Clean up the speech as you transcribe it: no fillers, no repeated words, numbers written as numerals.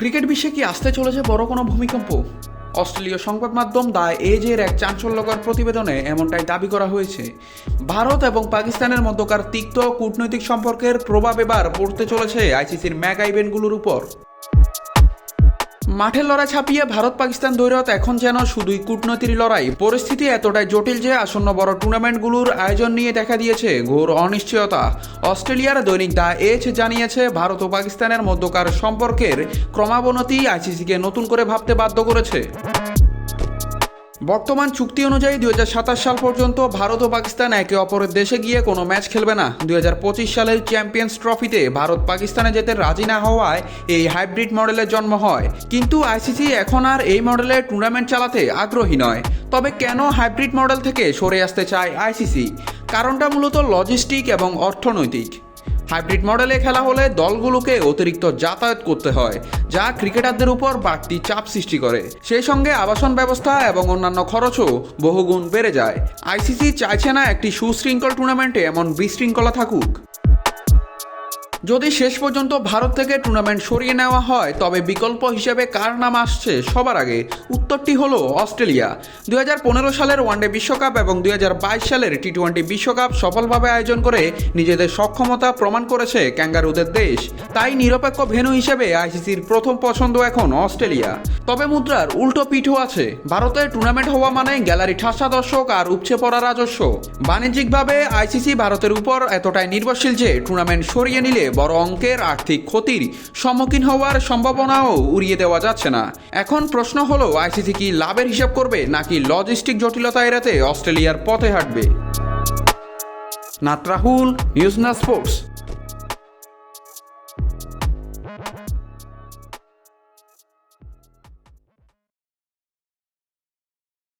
Cricket বিশ্বে কি আসতে চলেছে বড় কোনো ভূমিকম্প? অস্ট্রেলীয় সংবাদ মাধ্যম দ্য এজের এক চাঞ্চল্যকর প্রতিবেদনে এমনটাই দাবি করা হয়েছে। ভারত এবং পাকিস্তানের মধ্যকার তিক্ত কূটনৈতিক সম্পর্কের প্রভাব এবার পড়তে চলেছে আইসিসির মেগা ইভেন্টগুলোর উপর। মাঠের লড়াই ছাপিয়ে ভারত পাকিস্তান দ্বৈরথ এখন যেন শুধুই কূটনৈতিক লড়াই। পরিস্থিতি এতটাই জটিল যে আসন্ন বড় টুর্নামেন্টগুলোর আয়োজন নিয়ে দেখা দিয়েছে ঘোর অনিশ্চয়তা। অস্ট্রেলিয়ার দৈনিক দ্য এজ জানিয়েছে, ভারত ও পাকিস্তানের মধ্যকার সম্পর্কের ক্রমাবনতি আইসিসিকে নতুন করে ভাবতে বাধ্য করেছে। বর্তমান চুক্তি অনুযায়ী 2027 সাল পর্যন্ত ভারত ও পাকিস্তান একে অপরের দেশে গিয়ে কোনো ম্যাচ খেলবে না। 2025 সালের চ্যাম্পিয়ন্স ট্রফিতে ভারত পাকিস্তানে যেতে রাজি না হওয়ায় এই হাইব্রিড মডেলের জন্ম হয়। কিন্তু আইসিসি এখন আর এই মডেলের টুর্নামেন্ট চালাতে আগ্রহী নয়। তবে কেন হাইব্রিড মডেল থেকে সরে আসতে চায় আইসিসি? কারণটা মূলত লজিস্টিক এবং অর্থনৈতিক। হাইব্রিড মডেলে খেলা হলে দলগুলোকে অতিরিক্ত যাতায়াত করতে হয়, যা ক্রিকেটারদের উপর বাড়তি চাপ সৃষ্টি করে। সেই সঙ্গে আবাসন ব্যবস্থা এবং অন্যান্য খরচও বহুগুণ বেড়ে যায়। আইসিসি চাইছে না একটি সুশৃঙ্খল টুর্নামেন্টে এমন বিশৃঙ্খলা থাকুক। যদি শেষ পর্যন্ত ভারত থেকে টুর্নামেন্ট সরিয়ে নেওয়া হয়, তবে বিকল্প হিসেবে কার নাম আসছে সবার আগে? উত্তরটি হলো অস্ট্রেলিয়া। 2015 সালের ওয়ানডে বিশ্বকাপ এবং 2022 সালের টি-20 বিশ্বকাপ সফলভাবে আয়োজন করে নিজেদের সক্ষমতা প্রমাণ করেছে ক্যাঙ্গারুদের দেশ। তাই নিরপেক্ষ ভেন্যু হিসেবে আইসিসির প্রথম পছন্দ এখন অস্ট্রেলিয়া। তবে মুদ্রার উল্টো পিঠও আছে। ভারতে টুর্নামেন্ট হওয়া মানে গ্যালারি ঠাসা দর্শক আর উপচে পড়া রাজস্ব। বাণিজ্যিকভাবে আইসিসি ভারতের উপর এতটাই নির্ভরশীল যে টুর্নামেন্ট সরিয়ে নিলে বড় অঙ্কের আর্থিক ক্ষতির সম্মুখীন হওয়ার সম্ভাবনাও উড়িয়ে দেওয়া যাচ্ছে না। এখন প্রশ্ন হলো, আইসিসি কি লাভের হিসাব করবে নাকি লজিস্টিক জটিলতা এড়াতে অস্ট্রেলিয়ার পথে হাঁটবে? নাট রাহুল, নিউজ না স্পোর্টস।